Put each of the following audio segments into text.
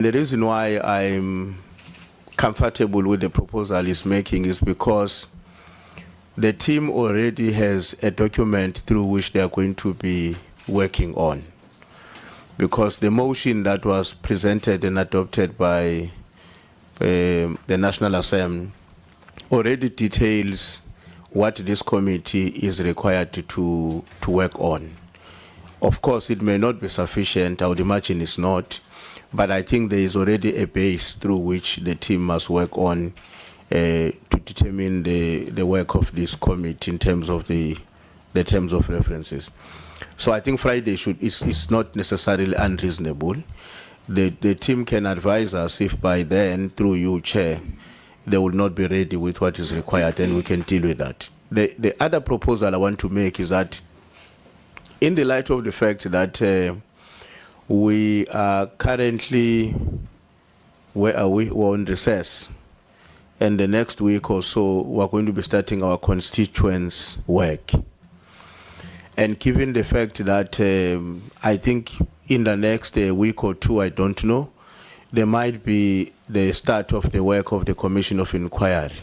The reason why I'm comfortable with the proposal he's making is because the team already has a document through which they are going to be working on. Because the motion that was presented and adopted by the National Assembly already details what this committee is required to work on. Of course, it may not be sufficient, I would imagine it's not, but I think there is already a base through which the team must work on to determine the work of this committee in terms of the terms of references. So I think Friday is not necessarily unreasonable. The team can advise us if by then, through you, Chair, they will not be ready with what is required, and we can deal with that. The other proposal I want to make is that in the light of the fact that we are currently, where are we? We're on recess. And the next week or so, we're going to be starting our constituents' work. And given the fact that I think in the next week or two, I don't know, there might be the start of the work of the Commission of Inquiry.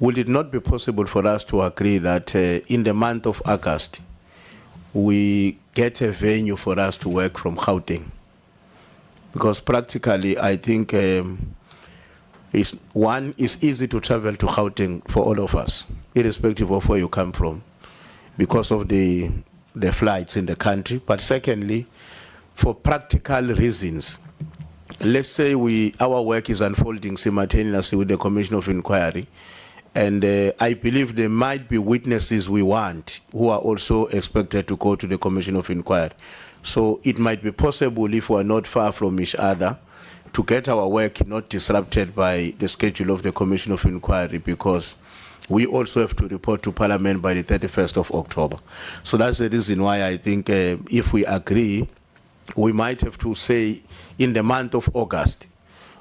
Would it not be possible for us to agree that in the month of August, we get a venue for us to work from Gauteng? Because practically, I think it's easy to travel to Gauteng for all of us, irrespective of where you come from, because of the flights in the country. But secondly, for practical reasons, let's say our work is unfolding simultaneously with the Commission of Inquiry, and I believe there might be witnesses we want who are also expected to go to the Commission of Inquiry. So it might be possible, if we are not far from each other, to get our work not disrupted by the schedule of the Commission of Inquiry, because we also have to report to Parliament by the 31st of October. So that's the reason why I think if we agree, we might have to say in the month of August,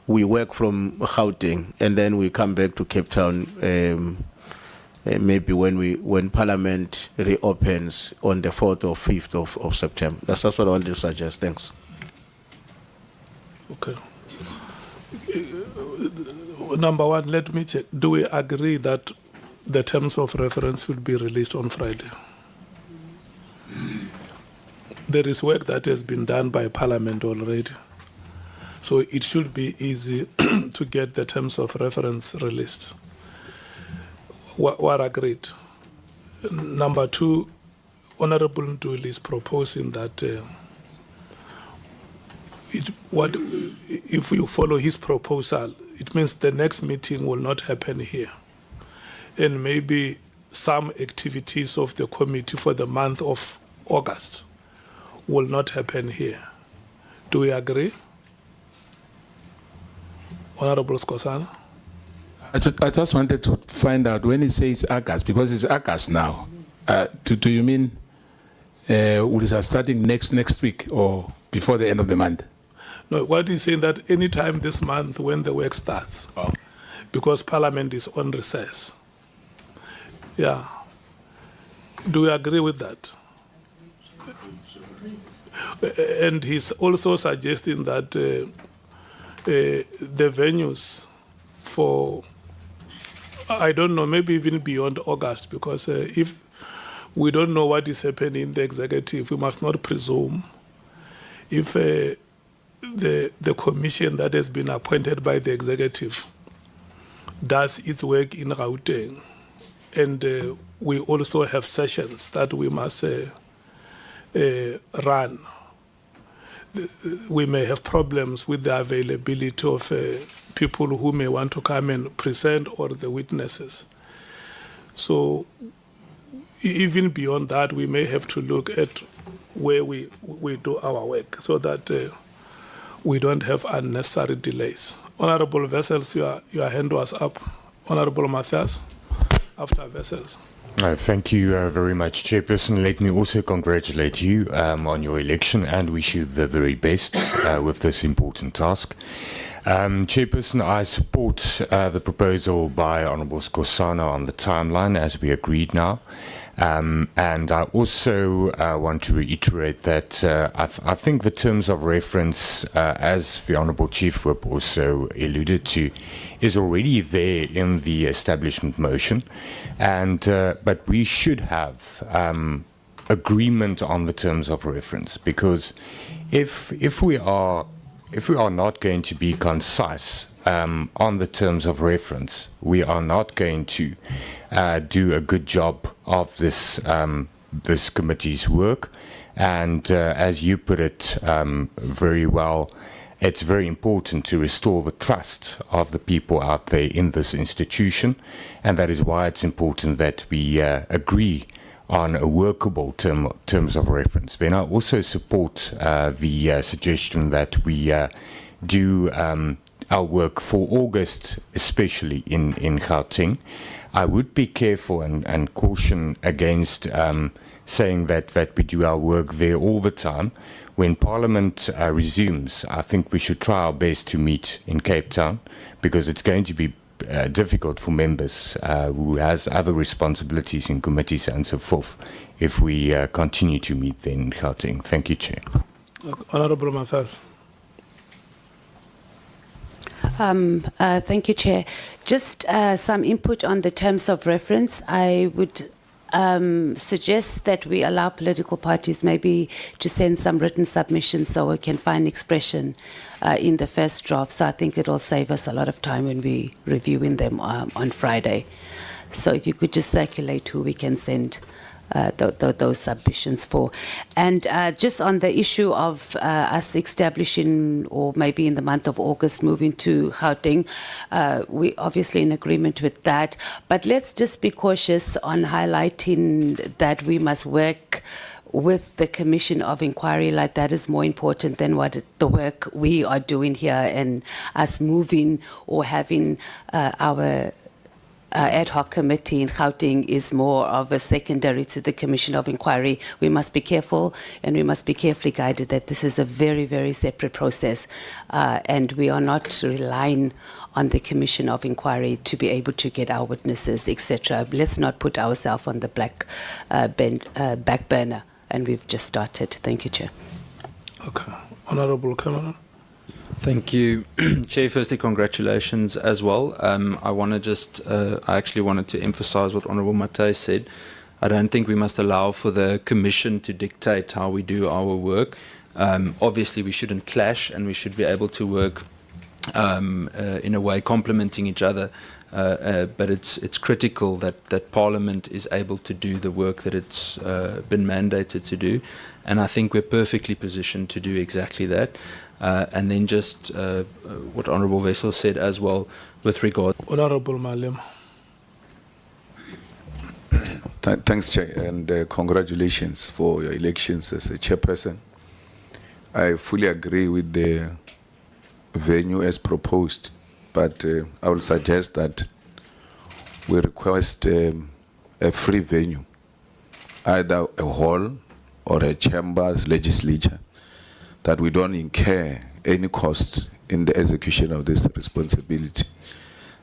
we work from Gauteng, and then we come back to Cape Town maybe when Parliament reopens on the 4th or 5th of September. That's what I wanted to suggest. Thanks. Okay. Number one, let me check. Do we agree that the terms of reference will be released on Friday? There is work that has been done by Parliament already. So it should be easy to get the terms of reference released. What agreed? Number two, Honorable Nduli is proposing that if you follow his proposal, it means the next meeting will not happen here. And maybe some activities of the committee for the month of August will not happen here. Do we agree? Honorable Skosana? I just wanted to find out when he says August, because it's August now. Do you mean will it start starting next week or before the end of the month? No, what he's saying that any time this month when the work starts, because Parliament is on recess. Yeah. Do we agree with that? And he's also suggesting that the venues for, I don't know, maybe even beyond August, because if we don't know what is happening in the executive, we must not presume. If the commission that has been appointed by the executive does its work in Gauteng, and we also have sessions that we must run, we may have problems with the availability of people who may want to come and present, or the witnesses. So even beyond that, we may have to look at where we do our work, so that we don't have unnecessary delays. Honorable Vessels, your hand was up. Honorable Matthias, after Vessels. Thank you very much, Chairperson. Let me also congratulate you on your election and wish you the very best with this important task. Chairperson, I support the proposal by Honourable Skosana on the timeline as we agreed now. And I also want to reiterate that I think the terms of reference, as the Honourable Chief Whip also alluded to, is already there in the establishment motion, and but we should have agreement on the terms of reference, because if we are not going to be concise on the terms of reference, we are not going to do a good job of this this committee's work. And as you put it very well, it's very important to restore the trust of the people out there in this institution, and that is why it's important that we agree on a workable terms of reference. Then I also support the suggestion that we do our work for August, especially in Gauteng. I would be careful and caution against saying that we do our work there all the time. When Parliament resumes, I think we should try our best to meet in Cape Town, because it's going to be difficult for members who has other responsibilities in committees and so forth if we continue to meet there in Gauteng. Thank you, Chair. Honourable Mathas. Thank you, Chair. Just some input on the terms of reference. I would suggest that we allow political parties maybe to send some written submissions so we can find expression in the first draft. So I think it'll save us a lot of time when we reviewing them on Friday. So if you could just circulate who we can send those submissions for. And just on the issue of us establishing, or maybe in the month of August, moving to Gauteng, we're obviously in agreement with that. But let's just be cautious on highlighting that we must work with the Commission of Inquiry. Like, that is more important than what the work we are doing here, and us moving or having our ad hoc committee in Gauteng is more of a secondary to the Commission of Inquiry. We must be careful, and we must be carefully guided that this is a very, very separate process, and we are not relying on the Commission of Inquiry to be able to get our witnesses, etc. Let's not put ourselves on the back burner, and we've just started. Thank you, Chair. Okay. Honourable Cameron. Thank you, Chair. Firstly, congratulations as well. I want to just, I actually wanted to emphasize what Honourable Matthys said. I don't think we must allow for the Commission to dictate how we do our work. Obviously, we shouldn't clash, and we should be able to work in a way complementing each other. But it's critical that Parliament is able to do the work that it's been mandated to do. And I think we're perfectly positioned to do exactly that. And then just what Honourable Wessel said as well with regard. Honourable Malim. Thanks, Chair, and congratulations for your elections as a chairperson. I fully agree with the venue as proposed, but I will suggest that we request a free venue, either a hall or a chambers legislature, that we don't incur any cost in the execution of this responsibility,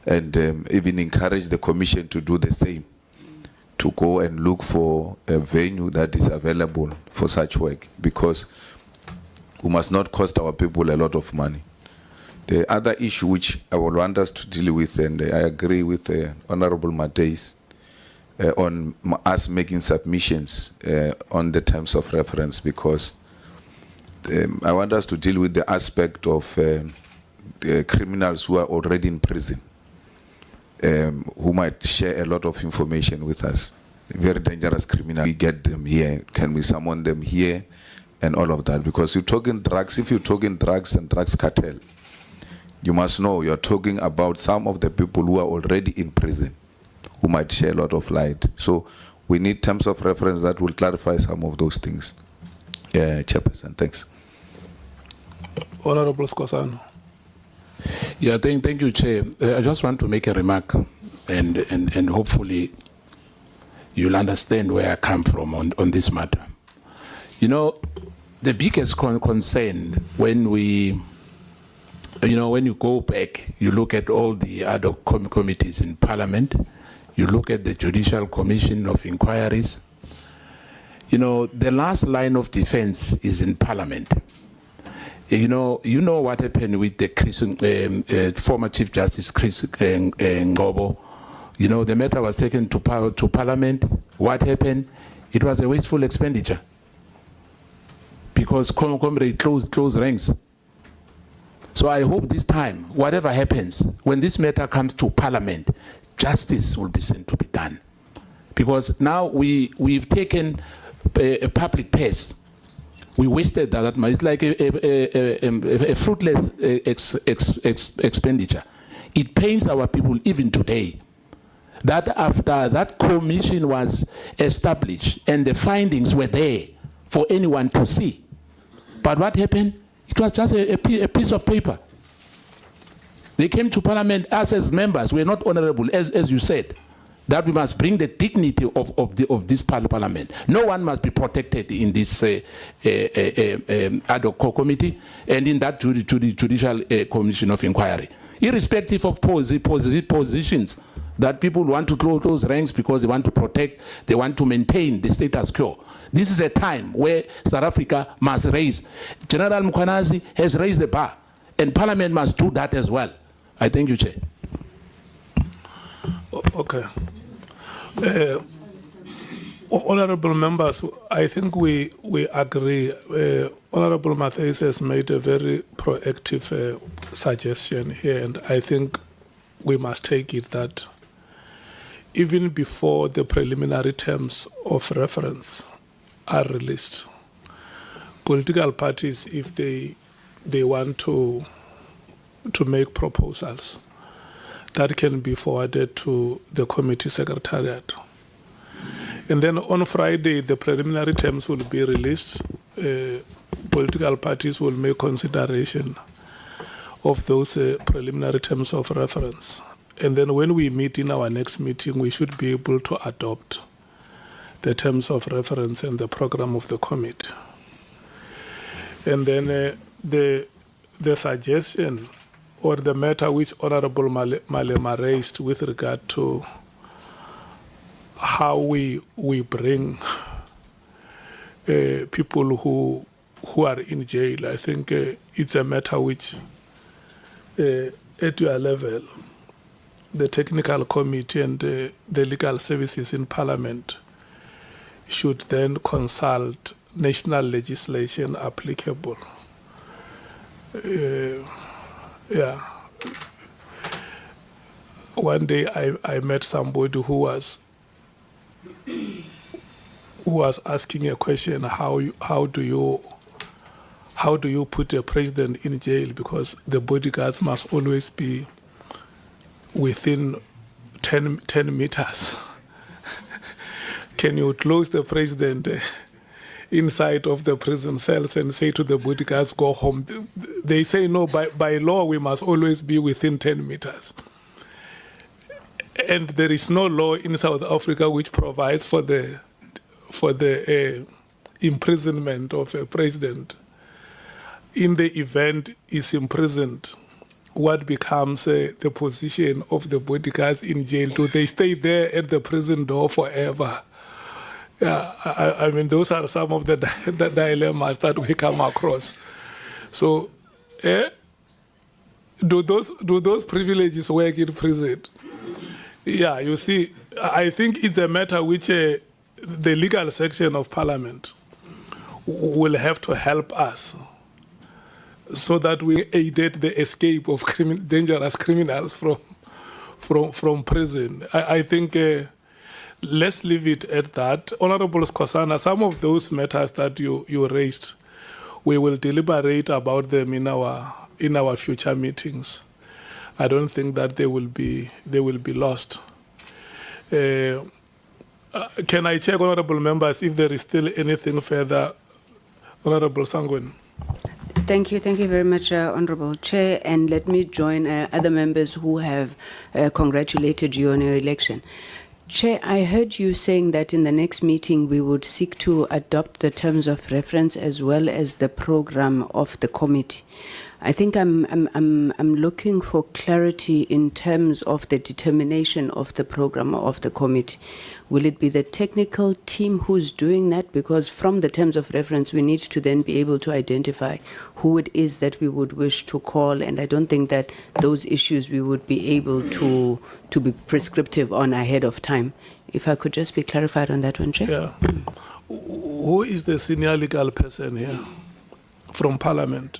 and even encourage the Commission to do the same, to go and look for a venue that is available for such work, because we must not cost our people a lot of money. The other issue which I would want us to deal with, and I agree with Honourable Matthys, on us making submissions on the terms of reference, because I want us to deal with the aspect of the criminals who are already in prison, who might share a lot of information with us. Very dangerous criminals. We get them here. Can we summon them here? And all of that. Because you're talking drugs. If you're talking drugs and drugs cartel, you must know you're talking about some of the people who are already in prison, who might share a lot of light. So we need terms of reference that will clarify some of those things. Chairperson, thanks. Honourable Skosano. Yeah, thank you, Chair. I just want to make a remark, and hopefully you'll understand where I come from on this matter. You know, the biggest concern when we, when you go back, you look at all the ad hoc committees in Parliament, You look at the Judicial Commission of Inquiries. You know, the last line of defense is in Parliament. You know what happened with the former Chief Justice Chris Ngobo. You know, the matter was taken to Parliament. What happened? It was a wasteful expenditure because comrade closed ranks. So I hope this time, whatever happens, when this matter comes to Parliament, justice will be seen to be done. Because now we've taken a public purse. We wasted that money. It's like a fruitless expenditure. It pains our people even today that after that commission was established and the findings were there for anyone to see. But what happened? It was just a piece of paper. They came to Parliament, us as members, we're not honorable, as you said, that we must bring the dignity of this Parliament. No one must be protected in this ad hoc committee and in that Judicial Commission of Inquiry, irrespective of positions that people want to close ranks because they want to protect, they want to maintain the status quo. This is a time where South Africa must raise. General Mkhwanazi has raised the bar, and Parliament must do that as well. I thank you, Chair. Okay. Honorable members, I think we agree. Honorable Matthys has made a very proactive suggestion here, and I think we must take it that even before the preliminary terms of reference are released, political parties, if they want to make proposals, that can be forwarded to the committee secretariat. And then on Friday, the preliminary terms will be released. Political parties will make consideration of those preliminary terms of reference. And then when we meet in our next meeting, we should be able to adopt the terms of reference and the program of the committee. And then the suggestion or the matter which Honorable Malema raised with regard to how we bring people who are in jail, I think it's a matter which at your level, the technical committee and the legal services in Parliament should then consult national legislation applicable. Yeah. One day I met somebody who was asking a question: how do you put a president in jail, because the bodyguards must always be within 10 meters. Can you close the president inside of the prison cells and say to the bodyguards, go home? They say no, by law we must always be within 10 meters. And there is no law in South Africa which provides for the imprisonment of a president. In the event he's imprisoned, what becomes the position of the bodyguards in jail? Do they stay there at the prison door forever? Yeah, I mean, those are some of the dilemmas that we come across. So, do those privileges work in prison? Yeah, you see, I think it's a matter which the legal section of Parliament will have to help us so that we aided the escape of dangerous criminals from prison. I think let's leave it at that. Honorable Skosana, some of those matters that you raised, we will deliberate about them in our future meetings. I don't think that they will be lost. Can I check, honorable members, if there is still anything further? Honorable Sangwen. Thank you very much, Honorable Chair, and let me join other members who have congratulated you on your election. Chair, I heard you saying that in the next meeting we would seek to adopt the terms of reference as well as the program of the committee. I think I'm looking for clarity in terms of the determination of the program of the committee. Will it be the technical team who's doing that? Because from the terms of reference, we need to then be able to identify who it is that we would wish to call, and I don't think that those issues we would be able to be prescriptive on ahead of time. If I could just be clarified on that one, Chair. Yeah. Who is the senior legal person here from Parliament?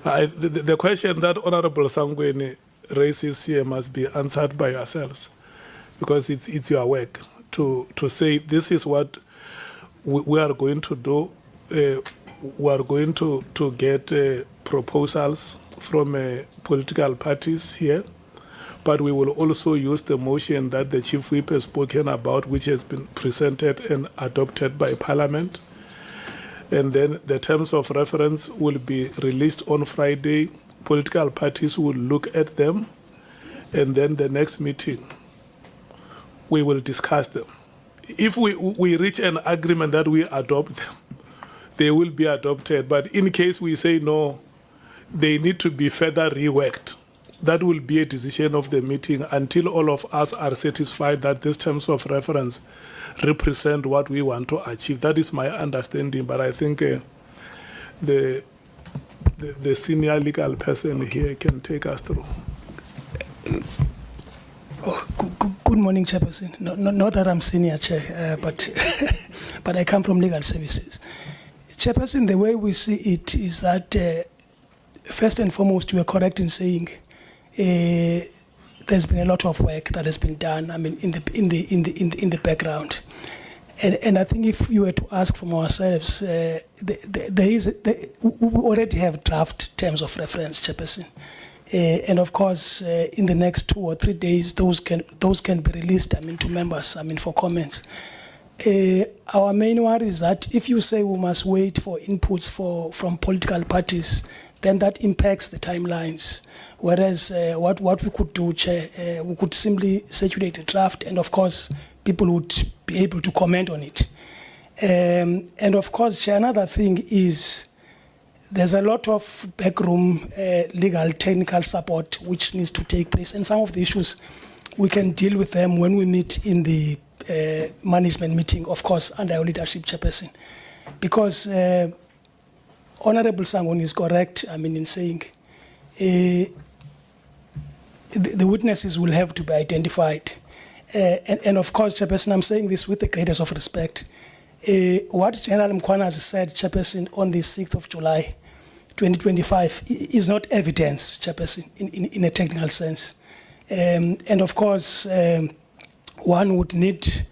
The question that Honorable Sangweni raises here must be answered by yourselves, because it's your work to say this is what we are going to do. We are going to get proposals from political parties here, but we will also use the motion that the Chief Whip has spoken about, which has been presented and adopted by Parliament. And then the terms of reference will be released on Friday. Political parties will look at them, and then the next meeting, we will discuss them. If we reach an agreement that we adopt them, they will be adopted. But in case we say no, they need to be further reworked. That will be a decision of the meeting until all of us are satisfied that these terms of reference represent what we want to achieve. That is my understanding, but I think the senior legal person here can take us through. Oh, good morning, Chairperson. Not that I'm senior, Chair, but but I come from legal services. Chairperson, the way we see it is that first and foremost, you are correct in saying there's been a lot of work that has been done. I mean, in the background, and I think if you were to ask from ourselves, we already have draft terms of reference, Chairperson, and of course, in the next 2 or 3 days, those can be released. I mean, to members. I mean, for comments. Our main worry is that if you say we must wait for inputs from political parties, then that impacts the timelines. Whereas what we could do, Chair, we could simply circulate a draft, and of course, people would be able to comment on it. And of course, Chair, another thing is there's a lot of backroom legal technical support which needs to take place, and some of the issues we can deal with them when we meet in the management meeting, of course, under our leadership, Chairperson. Because Honorable Sangweni is correct, I mean, in saying the witnesses will have to be identified. And of course, Chairperson, I'm saying this with the greatest of respect. What General Mkhwana has said, Chairperson, on the 6th of July, 2025, is not evidence, Chairperson, in a technical sense. And of course, one would need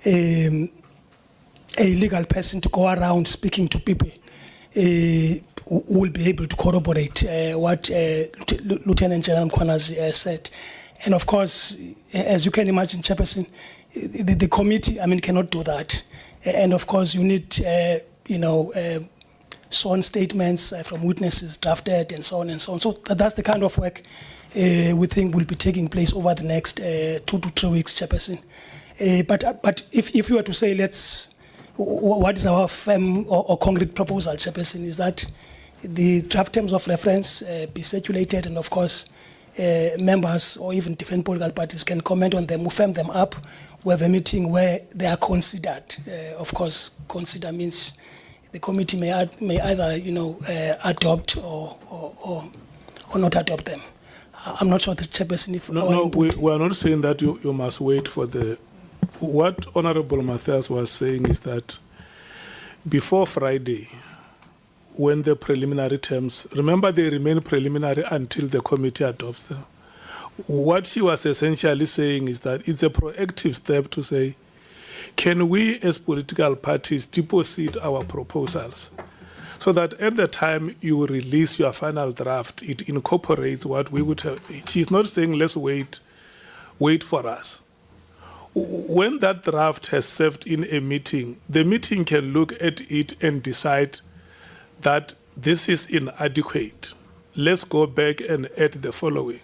a legal person to go around speaking to people who will be able to corroborate what Lieutenant General Mkhwana has said. And of course, as you can imagine, Chairperson, the committee, I mean, cannot do that. And of course, you need, sworn statements from witnesses drafted and so on and so on. So that's the kind of work we think will be taking place over the next 2 to 3 weeks, Chairperson. But if you were to say, what is our firm or concrete proposal, Chairperson, is that the draft terms of reference be circulated, and of course, members or even different political parties can comment on them, we firm them up. We have a meeting where they are considered. Of course, consider means the committee may either adopt or not adopt them. I'm not sure the Chairperson if we are not saying that you must wait for the. What Honorable Matthias was saying is that before Friday, when the preliminary terms, remember they remain preliminary until the committee adopts them. What she was essentially saying is that it's a proactive step to say, can we as political parties deposit our proposals so that at the time you release your final draft, it incorporates what we would have. She's not saying let's wait for us. When that draft has served in a meeting, the meeting can look at it and decide that this is inadequate. Let's go back and add the following.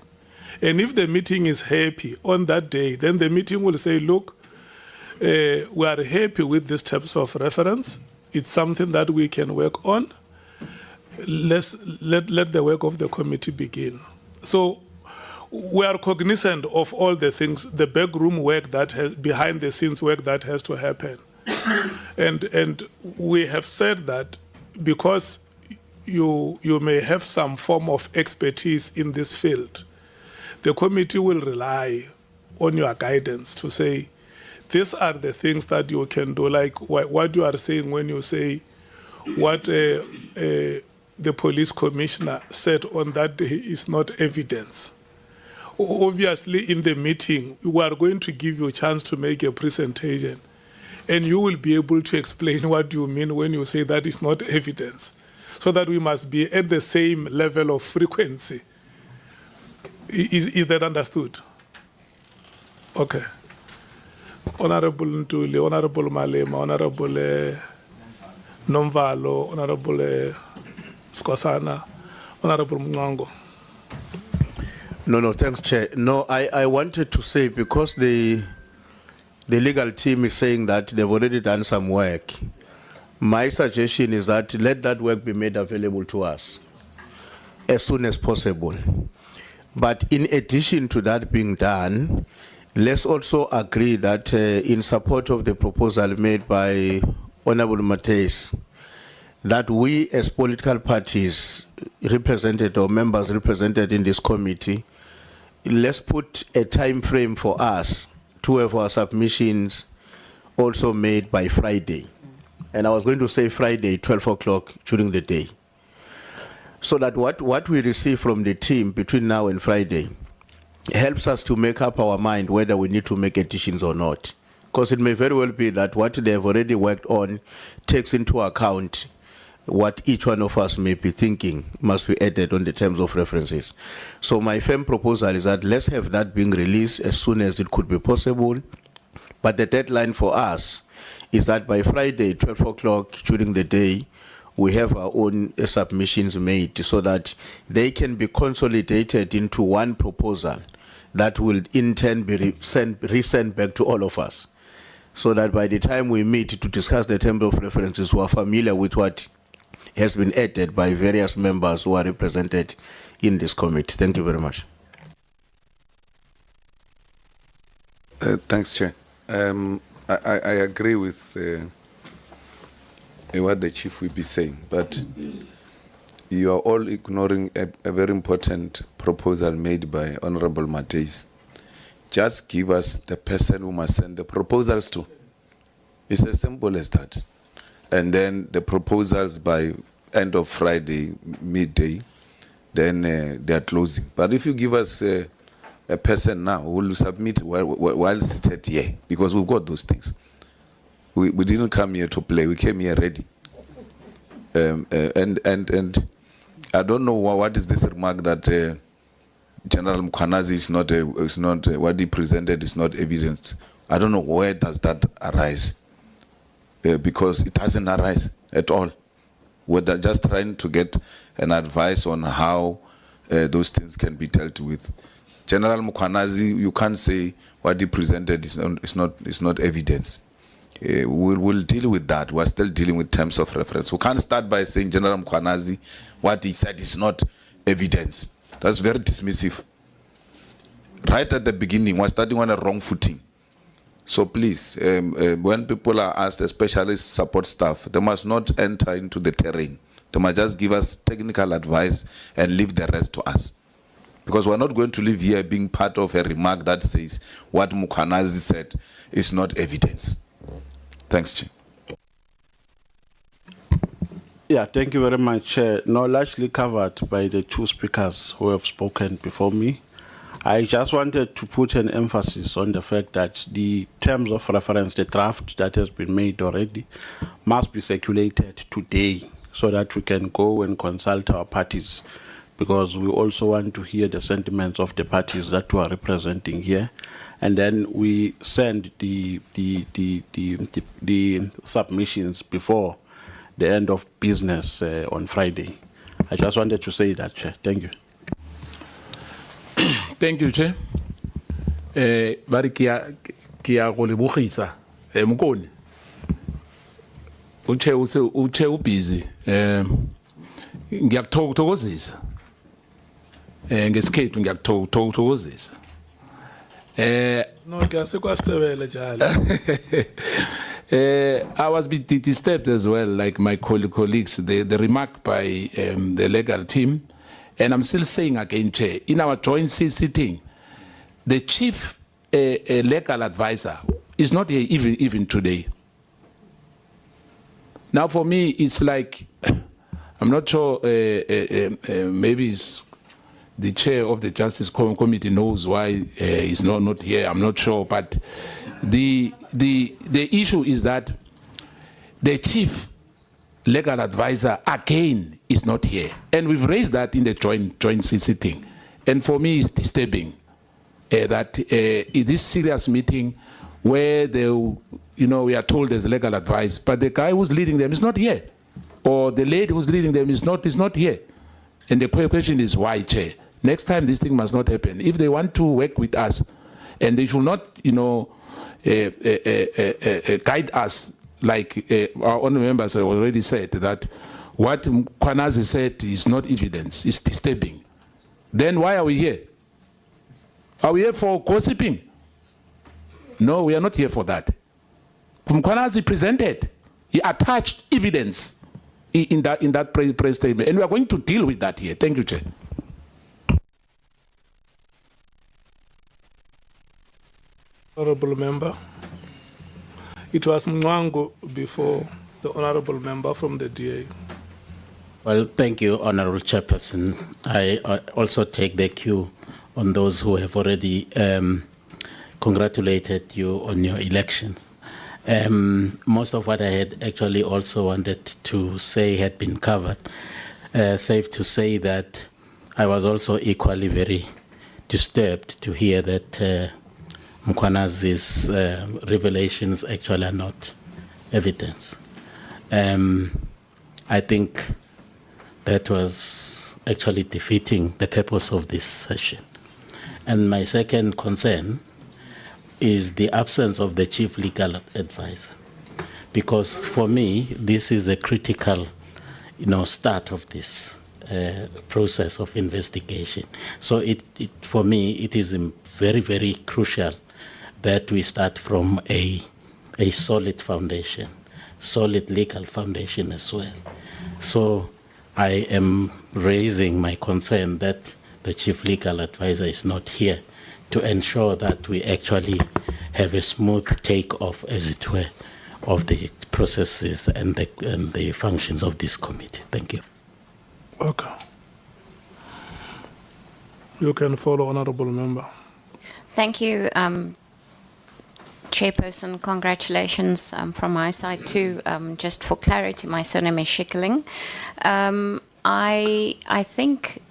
And if the meeting is happy on that day, then the meeting will say, look, we are happy with these terms of reference. It's something that we can work on. let the work of the committee begin. So we are cognizant of all the things, the backroom work that has, behind the scenes work that has to happen. and we have said that because you may have some form of expertise in this field, the committee will rely on your guidance to say, these are the things that you can do, like what you are saying when you say what the police commissioner said on that day is not evidence. Obviously, in the meeting, we are going to give you a chance to make a presentation, and you will be able to explain what you mean when you say that is not evidence, so that we must be at the same level of frequency. Is that understood? Okay. Honorable Ntuli, Honorable Malema, Honorable Nomvalo, Honorable Skosana, Honorable Mngango. No, thanks, Chair. No, I wanted to say, because the legal team is saying that they've already done some work, my suggestion is that let that work be made available to us as soon as possible. But in addition to that being done, let's also agree that in support of the proposal made by Honorable Matheus, that we as political parties represented or members represented in this committee, let's put a time frame for us to have our submissions also made by Friday. And I was going to say Friday, 12 o'clock during the day. So that what we receive from the team between now and Friday helps us to make up our mind whether we need to make additions or not. Because it may very well be that what they have already worked on takes into account what each one of us may be thinking must be added on the terms of references. So my firm proposal is that let's have that being released as soon as it could be possible. But the deadline for us is that by Friday, 12 o'clock during the day, we have our own submissions made so that they can be consolidated into one proposal that will in turn be resent back to all of us. So that by the time we meet to discuss the terms of references, we are familiar with what has been added by various members who are represented in this committee. Thank you very much. Thanks, Chair. I agree with what the Chief will be saying, but you are all ignoring a very important proposal made by Honorable Matheus. Just give us the person who must send the proposals to. It's as simple as that. And then the proposals by end of Friday, midday, then they are closing. But if you give us a person now who will submit while seated here, because we've got those things. We didn't come here to play. We came here ready. And I don't know what is this remark that General Mkhwanazi is not what he presented is not evidence. I don't know where does that arise, because it doesn't arise at all. We're just trying to get an advice on how those things can be dealt with. General Mkhwanazi, you can't say what he presented is not evidence. We'll deal with that. We're still dealing with terms of reference. We can't start by saying General Mkhwanazi, what he said is not evidence. That's very dismissive. Right at the beginning, we're starting on a wrong footing. So please, when people are asked, especially support staff, they must not enter into the terrain. They must just give us technical advice and leave the rest to us. Because we're not going to live here being part of a remark that says what Mkhwanazi said is not evidence. Thanks, Chair. Yeah, thank you very much. No, largely covered by the two speakers who have spoken before me. I just wanted to put an emphasis on the fact that the terms of reference, the draft that has been made already, must be circulated today so that we can go and consult our parties, because we also want to hear the sentiments of the parties that we are representing here. And then we send the submissions before the end of business on Friday. I just wanted to say that, Chair. Thank you. Thank you, Chair. Bari kia go lebogisa Mokone. Uche busy. ngiyakuthokozisa. Ngesikhethu ngiyakuthokozisa. No, kwasitebele njalo. I was a bit disturbed as well, like my colleagues, the remark by the legal team. And I'm still saying again, Chair, in our joint sitting, the chief legal advisor is not here even today. Now, for me, it's like, I'm not sure, maybe it's the chair of the Justice Committee knows why he's not here. I'm not sure, but the issue is that the chief legal advisor again is not here, and we've raised that in the joint sitting. And for me, it's disturbing that in this serious meeting where we are told there's legal advice, but the guy who's leading them is not here, or the lady who's leading them is not here. And the question is why, Chair? Next time this thing must not happen. If they want to work with us, and they should not, guide us, like our own members have already said, that what Kwanazi said is not evidence, it's disturbing. Then why are we here? Are we here for gossiping? No, we are not here for that. Kwanazi presented, he attached evidence in that press statement, and we are going to deal with that here. Thank you, Chair. Honorable member. It was Mwango before the honorable member from the DA. Well, thank you, Honorable Chairperson. I also take the cue on those who have already congratulated you on your elections. Most of what I had actually also wanted to say had been covered. Safe to say that I was also equally very disturbed to hear that Mkwanazi's revelations actually are not evidence. I think that was actually defeating the purpose of this session. And my second concern is the absence of the chief legal advisor, because for me this is a critical, start of this process of investigation. So for me it is very, very crucial that we start from a solid foundation, solid legal foundation as well. So I am raising my concern that the chief legal advisor is not here to ensure that we actually have a smooth take-off, as it were, of the processes and the functions of this committee. Thank you. Okay. You can follow, honorable member. Thank you, Chairperson. Congratulations from my side too. Just for clarity, my surname is Schikkeling. I think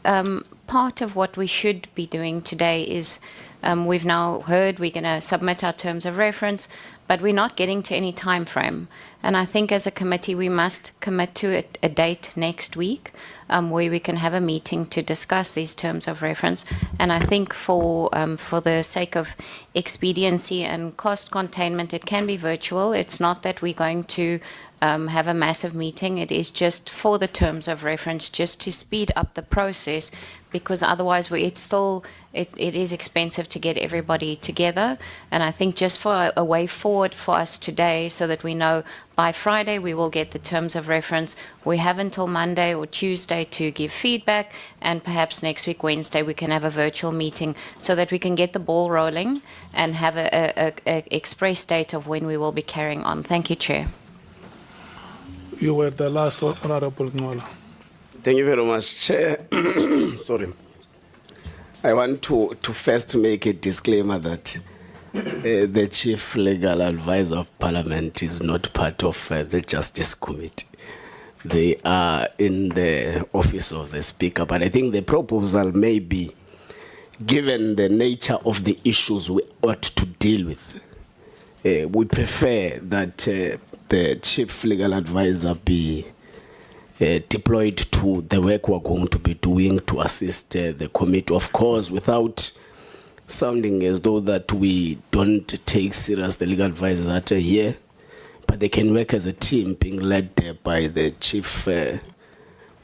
part of what we should be doing today is we've now heard we're going to submit our terms of reference, but we're not getting to any time frame. And I think as a committee we must commit to a date next week where we can have a meeting to discuss these terms of reference. And I think for the sake of expediency and cost containment, it can be virtual. It's not that we're going to have a massive meeting. It is just for the terms of reference, just to speed up the process, because otherwise it is expensive to get everybody together. And I think just for a way forward for us today, so that we know by Friday we will get the terms of reference. We have until Monday or Tuesday to give feedback, and perhaps next week, Wednesday, we can have a virtual meeting so that we can get the ball rolling and have a express date of when we will be carrying on. Thank you, Chair. You were the last honorable Ngola. Thank you very much, Chair. Sorry. I want to first make a disclaimer that the Chief Legal Advisor of Parliament is not part of the Justice Committee. They are in the office of the Speaker, but I think the proposal may be, given the nature of the issues we ought to deal with, we prefer that the Chief Legal Advisor be deployed to the work we're going to be doing to assist the committee, of course, without sounding as though that we don't take serious the legal advisors that are here, but they can work as a team being led by the Chief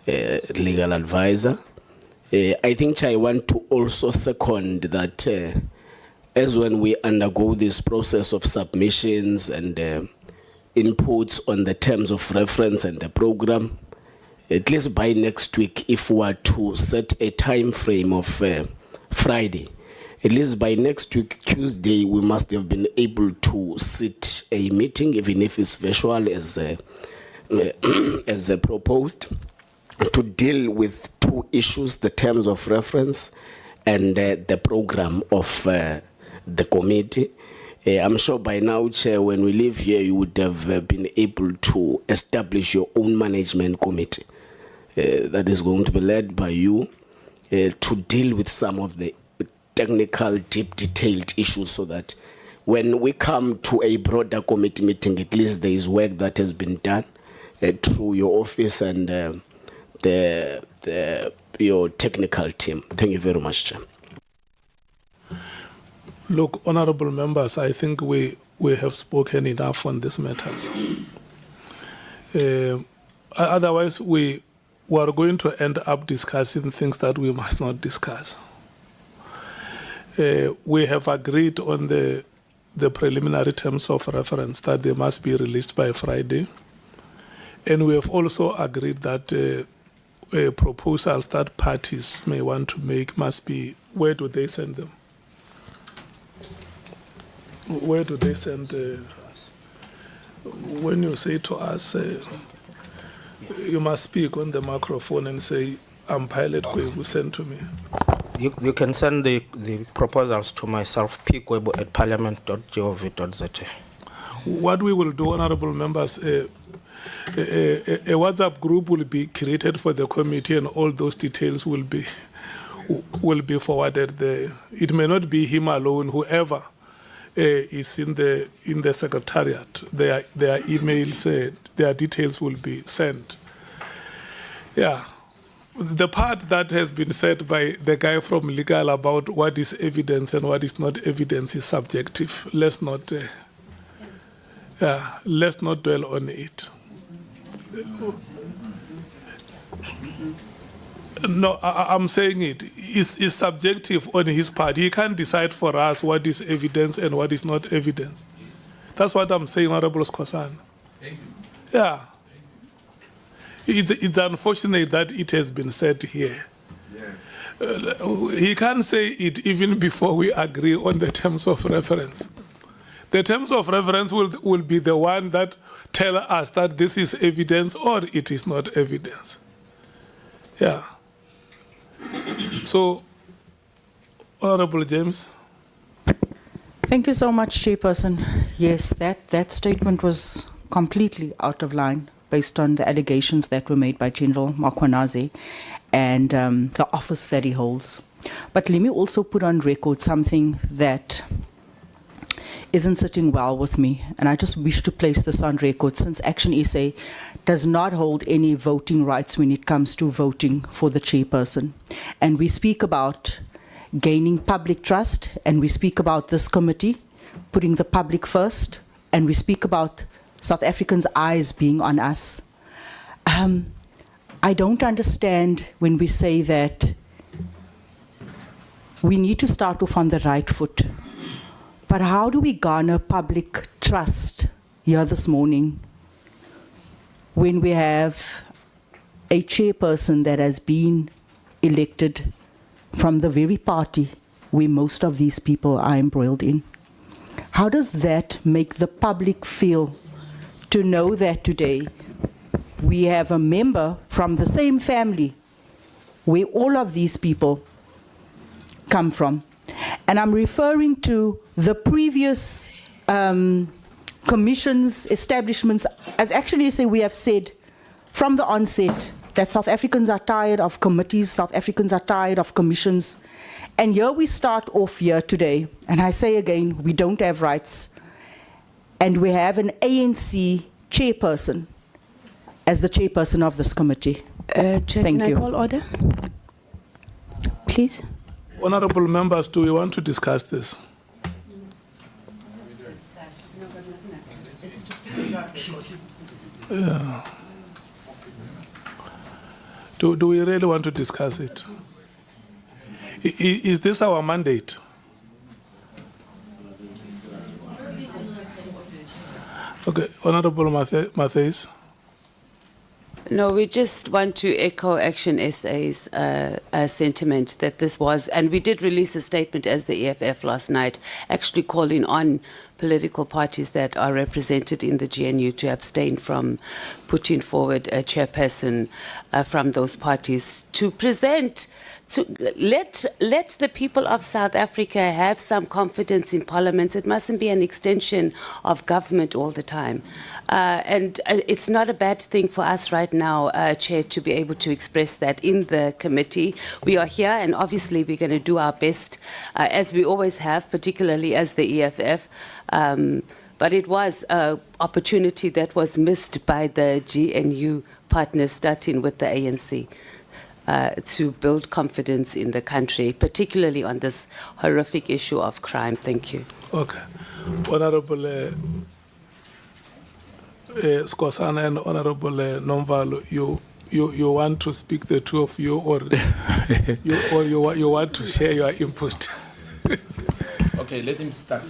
legal advisor. I think, Chair, I want to also second that as when we undergo this process of submissions and inputs on the terms of reference and the program, at least by next week, if we are to set a time frame of Friday, at least by next week, Tuesday, we must have been able to sit a meeting, even if it's virtual as proposed, to deal with two issues, the terms of reference and the program of the committee. I'm sure by now, Chair, when we leave here, you would have been able to establish your own management committee that is going to be led by you to deal with some of the technical, deep, detailed issues, so that when we come to a broader committee meeting, at least there is work that has been done through your office and your technical team. Thank you very much, Chair. Look, honorable members, I think we have spoken enough on these matters. Otherwise, we are going to end up discussing things that we must not discuss. We have agreed on the preliminary terms of reference that they must be released by Friday. And we have also agreed that proposals that parties may want to make must be, where do they send them? Where do they send? When you say to us, you must speak on the microphone and say, I'm Pilot Kwebu, send to me. You can send the proposals to myself, pkwebo@parliament.gov.za. What we will do, honorable members, a WhatsApp group will be created for the committee, and all those details will be forwarded there. It may not be him alone, whoever is in the secretariat. Their emails, their details will be sent. Yeah. The part that has been said by the guy from legal about what is evidence and what is not evidence is subjective. Let's not dwell on it. No, I'm saying it is subjective on his part. He can't decide for us what is evidence and what is not evidence. That's what I'm saying, Honorable Skosana. Thank you. Yeah. It's unfortunate that it has been said here. Yes. He can't say it even before we agree on the terms of reference. The terms of reference will be the one that tell us that this is evidence or it is not evidence. Yeah. So, Honorable James. Thank you so much, Chairperson. Yes, that statement was completely out of line based on the allegations that were made by General Makwanaze and the office that he holds. But let me also put on record something that isn't sitting well with me, and I just wish to place this on record, since Action SA does not hold any voting rights when it comes to voting for the chairperson. And we speak about gaining public trust, and we speak about this committee putting the public first, and we speak about South Africans' eyes being on us. I don't understand when we say that we need to start off on the right foot. But how do we garner public trust here this morning when we have a chairperson that has been elected from the very party where most of these people are embroiled in? How does that make the public feel to know that today we have a member from the same family where all of these people come from? And I'm referring to the previous commissions, establishments, as actually say we have said from the onset that South Africans are tired of committees, South Africans are tired of commissions. And here we start off here today, and I say again, we don't have rights. And we have an ANC chairperson as the chairperson of this committee. Chair, Thank can you. I call order? Please. Honorable members, do we want to discuss this? Do we really want to discuss it? Is this our mandate? Okay, Honorable Matthews. No, we just want to echo Action SA's sentiment that this was, and we did release a statement as the EFF last night, actually calling on political parties that are represented in the GNU to abstain from putting forward a chairperson from those parties to present, to let the people of South Africa have some confidence in Parliament. It mustn't be an extension of government all the time. And it's not a bad thing for us right now, Chair, to be able to express that in the committee. We are here, and obviously we're going to do our best, as we always have, particularly as the EFF. But it was an opportunity that was missed by the GNU partners, starting with the ANC, to build confidence in the country, particularly on this horrific issue of crime. Thank you. Okay. Honorable Skosana and Honorable Nomvalo, you want to speak, the two of you, or you want to share your input? Okay, let him start.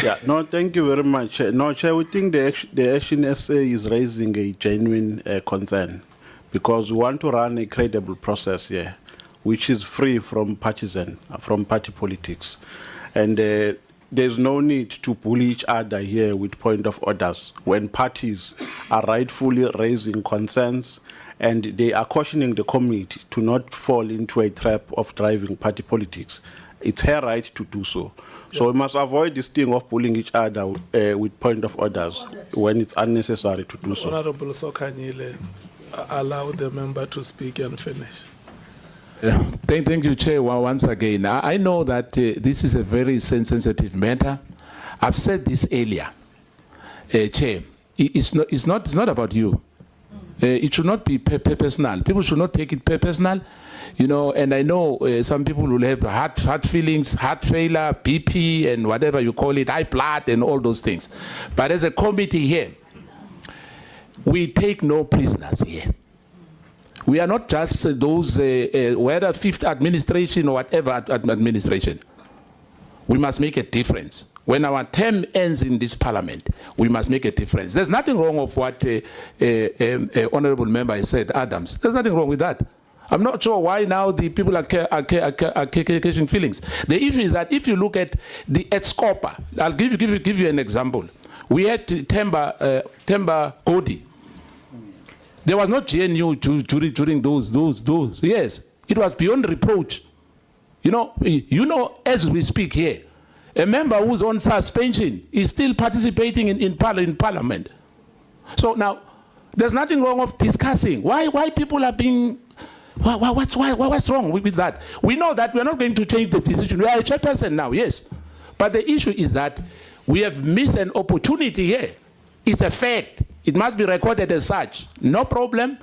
Yeah, no, thank you very much. No, Chair, we think the Action SA is raising a genuine concern because we want to run a credible process here, which is free from partisan, from party politics. And there's no need to bully each other here with point of orders when parties are rightfully raising concerns and they are cautioning the committee to not fall into a trap of driving party politics. It's her right to do so. So we must avoid this thing of bullying each other with point of orders when it's unnecessary to do so. Honorable Sokanyile, allow the member to speak and finish. Thank you, Chair, once again. I know that this is a very sensitive matter. I've said this earlier, Chair. It's not about you. It should not be personal. People should not take it personal. You know, and I know some people will have heart feelings, heart failure, BP, and whatever you call it, high blood, and all those things. But as a committee here, we take no prisoners here. We are not just those, whether fifth administration or whatever administration. We must make a difference. When our term ends in this parliament, we must make a difference. There's nothing wrong with what honorable member said, Adams. There's nothing wrong with that. I'm not sure why now the people are catching feelings. The issue is that if you look at the Scopa, I'll give you an example. We had Temba Kodi. There was not GNU during those. Yes, it was beyond reproach. You know, as we speak here, a member who's on suspension is still participating in Parliament. So now, there's nothing wrong with discussing why people are being. What's wrong with that? We know that we're not going to change the decision. We are a chairperson now, yes. But the issue is that we have missed an opportunity here. It's a fact. It must be recorded as such. No problem.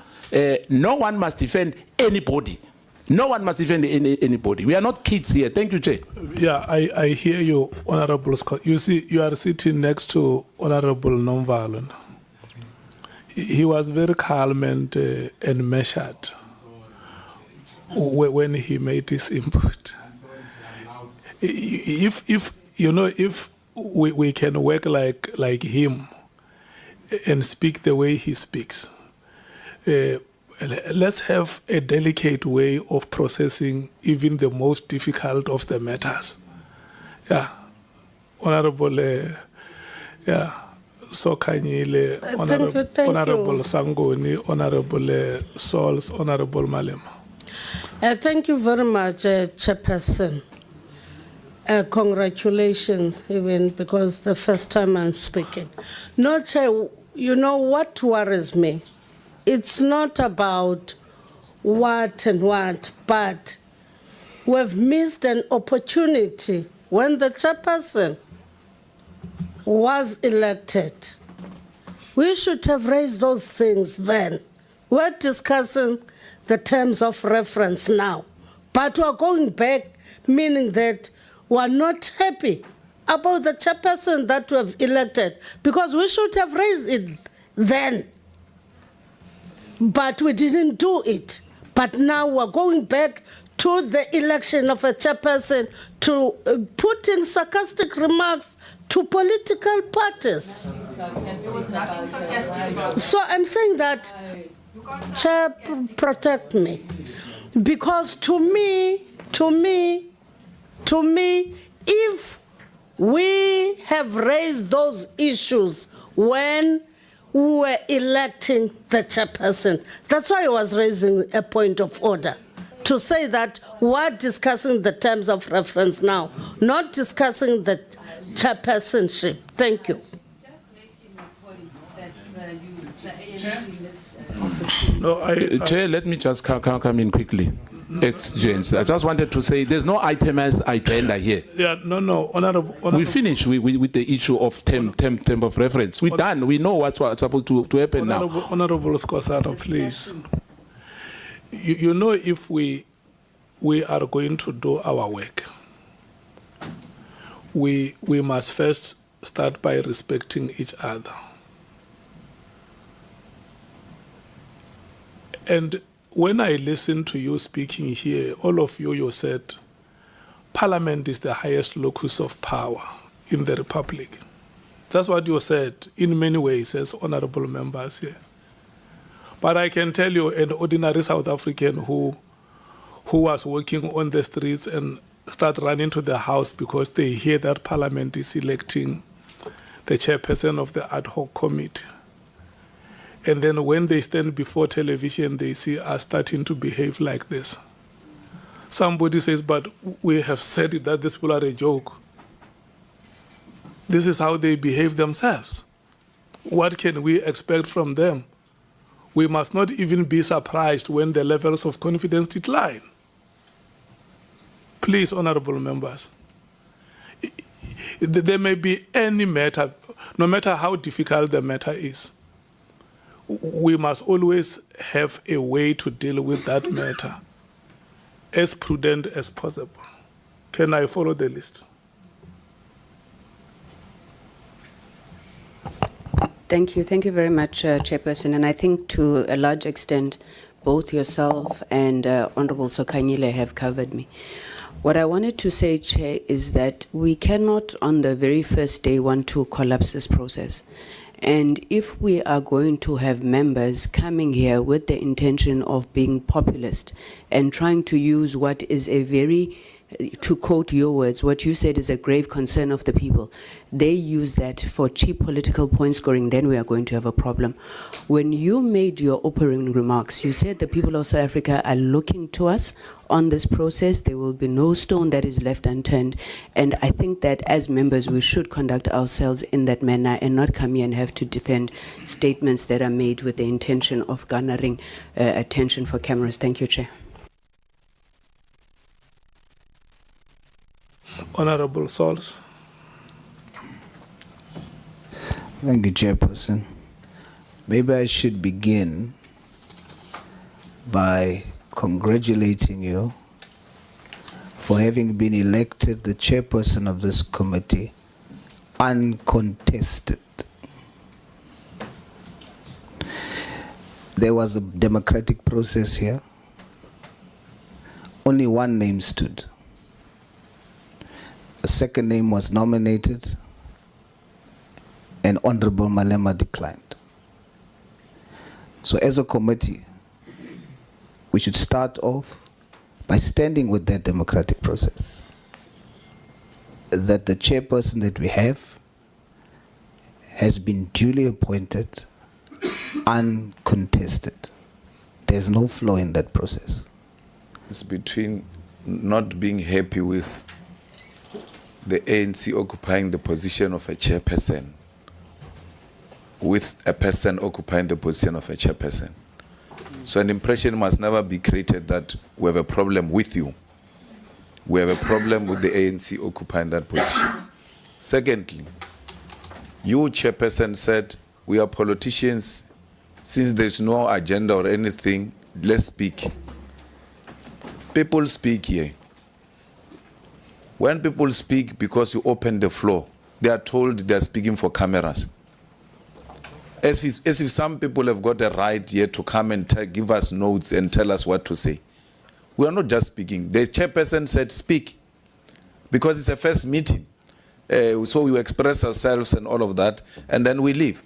No one must defend anybody. No one must defend anybody. We are not kids here. Thank you, Chair. Yeah, I hear you, Honorable Scott. You see, you are sitting next to Honorable Nonviolent. He was very calm and measured when he made his input. If we can work like him and speak the way he speaks, let's have a delicate way of processing even the most difficult of the matters. Yeah, Honorable, Sokanyile, Honorable Sangoni, Honorable Sols, Honorable Malema. Thank you very much, Chairperson. Congratulations, even because the first time I'm speaking. No, Chair, you know what worries me? It's not about what and what, but we've missed an opportunity when the chairperson was elected. We should have raised those things then. We're discussing the terms of reference now, but we're going back, meaning that we're not happy about the chairperson that we have elected, because we should have raised it then. But we didn't do it. But now we're going back to the election of a chairperson to put in sarcastic remarks to political parties. So I'm saying that, Chair, protect me. Because to me, if we have raised those issues when we were electing the chairperson, that's why I was raising a point of order, to say that we're discussing the terms of reference now, not discussing the chairpersonship. Thank you. No, Chair, let me just come in quickly. James, I just wanted to say there's no itemized agenda here. Yeah, no, honorable. We finished with the issue of term of reference. We're done. We know what's supposed to happen now. Honorable Skosana, please. You know, if we are going to do our work, we must first start by respecting each other. And when I listen to you speaking here, all of you said, Parliament is the highest locus of power in the Republic. That's what you said in many ways as honorable members here. But I can tell you, an ordinary South African who was working on the streets and start running to the house because they hear that Parliament is electing the chairperson of the ad hoc committee. And then when they stand before television, they see us starting to behave like this. Somebody says, but we have said it, that these people are a joke. This is how they behave themselves. What can we expect from them? We must not even be surprised when the levels of confidence decline. Please, honorable members, there may be any matter, no matter how difficult the matter is, we must always have a way to deal with that matter as prudent as possible. Can I follow the list? Thank you. Thank you very much, Chairperson. And I think to a large extent, both yourself and Honorable Sokanyile have covered me. What I wanted to say, Chair, is that we cannot on the very first day want to collapse this process. And if we are going to have members coming here with the intention of being populist and trying to use what is a very, to quote your words, what you said is a grave concern of the people, they use that for cheap political point scoring, then we are going to have a problem. When you made your opening remarks, you said the people of South Africa are looking to us on this process. There will be no stone that is left unturned. And I think that as members, we should conduct ourselves in that manner and not come here and have to defend statements that are made with the intention of garnering attention for cameras. Thank you, Chair. Honorable Sauls. Thank you, Chairperson. Maybe I should begin by congratulating you for having been elected the chairperson of this committee uncontested. There was a democratic process here. Only one name stood. A second name was nominated, and Honorable Malema declined. So as a committee, we should start off by standing with that democratic process. That the chairperson that we have has been duly appointed, uncontested. There's no flaw in that process. It's between not being happy with the ANC occupying the position of a chairperson with a person occupying the position of a chairperson. So an impression must never be created that we have a problem with you. We have a problem with the ANC occupying that position. Secondly, you, chairperson, said we are politicians. Since there's no agenda or anything, let's speak. People speak here. When people speak because you open the floor, they are told they are speaking for cameras. As if some people have got a right here to come and give us notes and tell us what to say. We are not just speaking. The chairperson said speak, because it's a first meeting. So we express ourselves and all of that, and then we leave.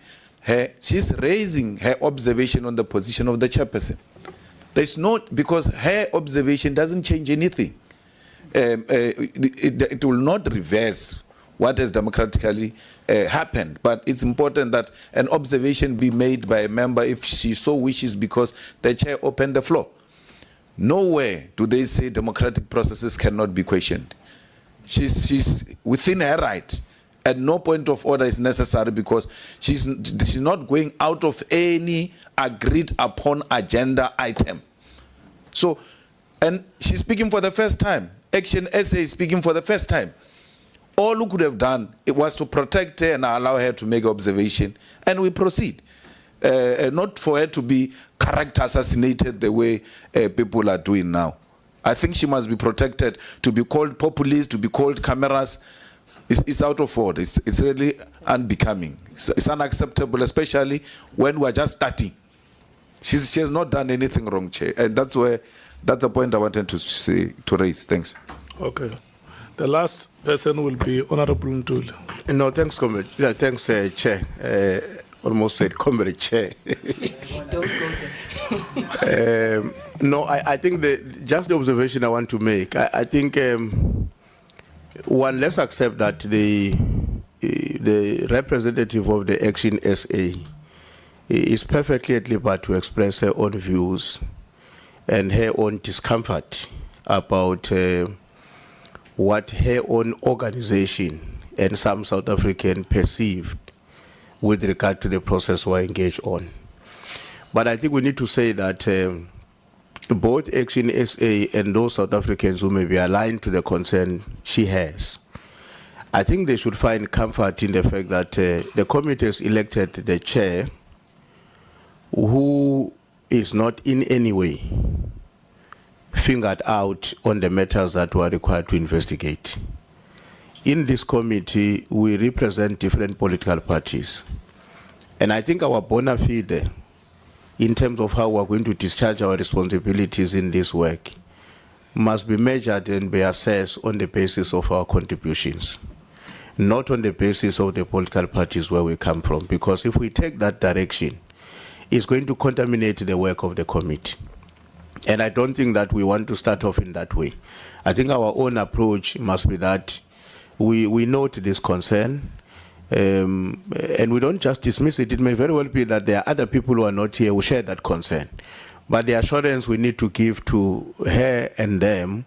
She's raising her observation on the position of the chairperson. There's not, because her observation doesn't change anything. It will not reverse what has democratically happened, but it's important that an observation be made by a member if she so wishes, because the chair opened the floor. Nowhere do they say democratic processes cannot be questioned. She's within her right. At no point of order is necessary, because she's not going out of any agreed upon agenda item. So, and she's speaking for the first time. Action SA is speaking for the first time. All we could have done, it was to protect her and allow her to make observation, and we proceed. Not for her to be character assassinated the way people are doing now. I think she must be protected. To be called populist, to be called cameras, it's out of order. It's really unbecoming. It's unacceptable, especially when we're just starting. She has not done anything wrong, Chair, and that's a point I wanted to raise. Thanks. Okay. The last person will be Honorable Nduli. No, thanks, Comrade. Yeah, thanks, Chair. Almost said Comrade Chair. Don't go there. No, I think just the observation I want to make. I think one, let's accept that the representative of the Action SA is perfectly at liberty to express her own views and her own discomfort about what her own organization and some South African perceived with regard to the process we're engaged on. But I think we need to say that both Action SA and those South Africans who may be aligned to the concern she has, I think they should find comfort in the fact that the committee has elected the chair who is not in any way fingered out on the matters that were required to investigate. In this committee, we represent different political parties. And I think our bona fide, in terms of how we're going to discharge our responsibilities in this work, must be measured and be assessed on the basis of our contributions, not on the basis of the political parties where we come from. Because if we take that direction, it's going to contaminate the work of the committee. And I don't think that we want to start off in that way. I think our own approach must be that we note this concern, and we don't just dismiss it. It may very well be that there are other people who are not here who share that concern. But the assurance we need to give to her and them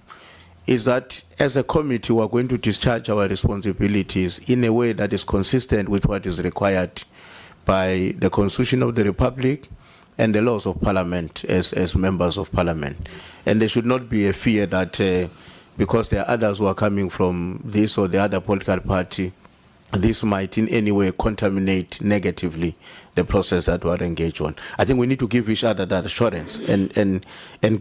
is that as a committee, we are going to discharge our responsibilities in a way that is consistent with what is required by the Constitution of the Republic and the laws of Parliament as members of Parliament. And there should not be a fear that because there are others who are coming from this or the other political party, this might in any way contaminate negatively the process that we are engaged on. I think we need to give each other that assurance and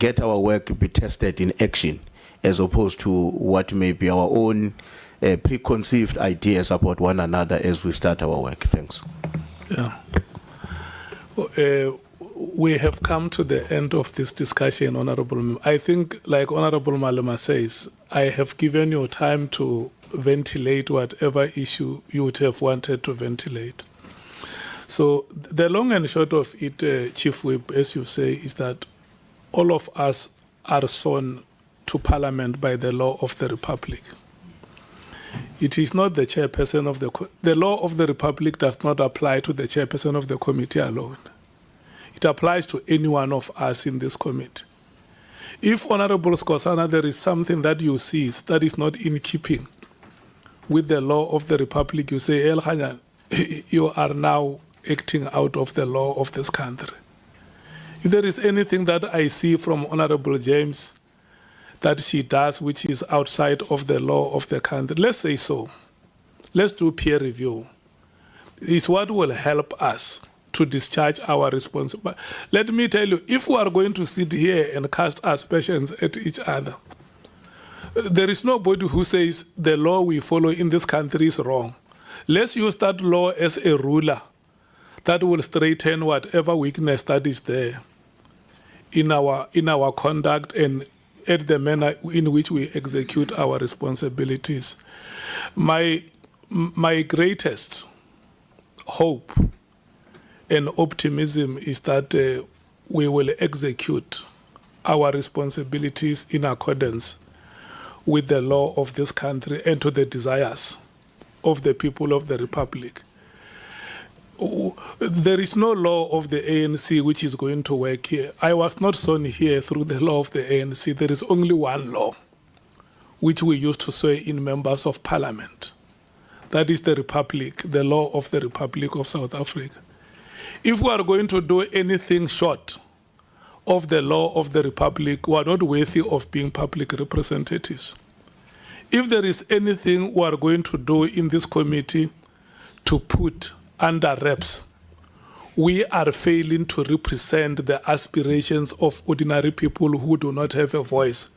get our work be tested in action, as opposed to what may be our own preconceived ideas about one another as we start our work. Thanks. Yeah. We have come to the end of this discussion, Honorable Member. I think, like Honorable Malema says, I have given you time to ventilate whatever issue you would have wanted to ventilate. So the long and short of it, Chief Whip, as you say, is that all of us are sworn to Parliament by the law of the Republic. It is not the chairperson of the law of the Republic does not apply to the chairperson of the committee alone. It applies to any one of us in this committee. If, Honorable Skosana, there is something that you see that is not in keeping with the law of the Republic, you say, El Hanyan, you are now acting out of the law of this country. If there is anything that I see from Honorable James that she does which is outside of the law of the country, let's say so. Let's do peer review. It's what will help us to discharge our responsibility. Let me tell you, if we are going to sit here and cast aspersions at each other, there is nobody who says the law we follow in this country is wrong. Let's use that law as a ruler that will straighten whatever weakness that is there in our conduct and at the manner in which we execute our responsibilities. My greatest hope and optimism is that we will execute our responsibilities in accordance with the law of this country and to the desires of the people of the Republic. There is no law of the ANC which is going to work here. I was not sown here through the law of the ANC. There is only one law which we used to say in members of parliament. That is the Republic, the law of the Republic of South Africa. If we are going to do anything short of the law of the Republic, we are not worthy of being public representatives. If there is anything we are going to do in this committee to put under wraps, we are failing to represent the aspirations of ordinary people who do not have a voice.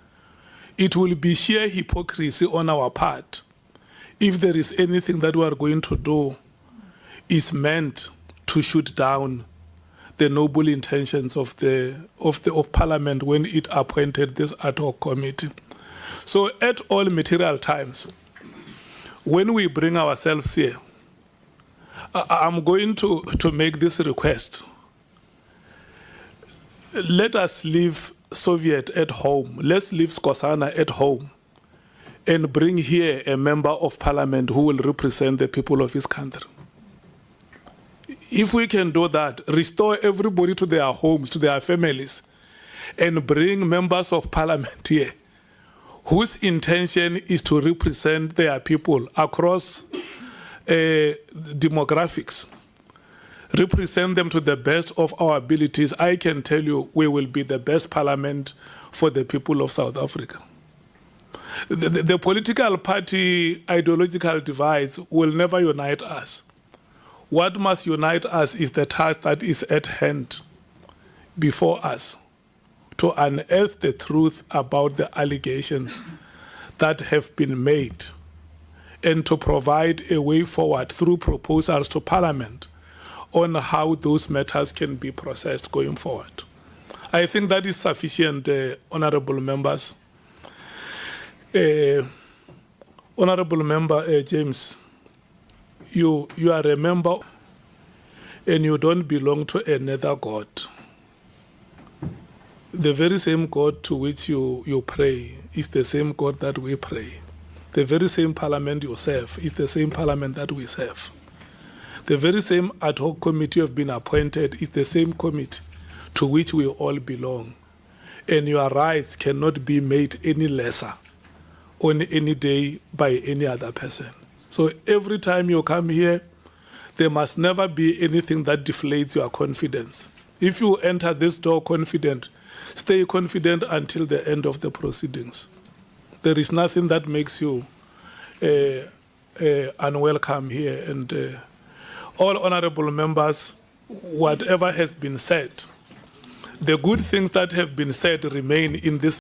It will be sheer hypocrisy on our part if there is anything that we are going to do is meant to shoot down the noble intentions of Parliament when it appointed this ad hoc committee. So at all material times, when we bring ourselves here, I'm going to make this request. Let us leave Soviet at home. Let's leave Skosana at home and bring here a member of parliament who will represent the people of his country. If we can do that, restore everybody to their homes, to their families, and bring members of parliament here whose intention is to represent their people across demographics, represent them to the best of our abilities, I can tell you we will be the best parliament for the people of South Africa. The political party ideological divides will never unite us. What must unite us is the task that is at hand before us, to unearth the truth about the allegations that have been made and to provide a way forward through proposals to Parliament on how those matters can be processed going forward. I think that is sufficient, honorable members. Honorable Member James, you are a member and you don't belong to another God. The very same God to which you pray is the same God that we pray. The very same parliament you serve is the same parliament that we serve. The very same ad hoc committee you have been appointed is the same committee to which we all belong. And your rights cannot be made any lesser on any day by any other person. So every time you come here, there must never be anything that deflates your confidence. If you enter this door confident, stay confident until the end of the proceedings. There is nothing that makes you unwelcome here. And all honorable members, whatever has been said, the good things that have been said remain in this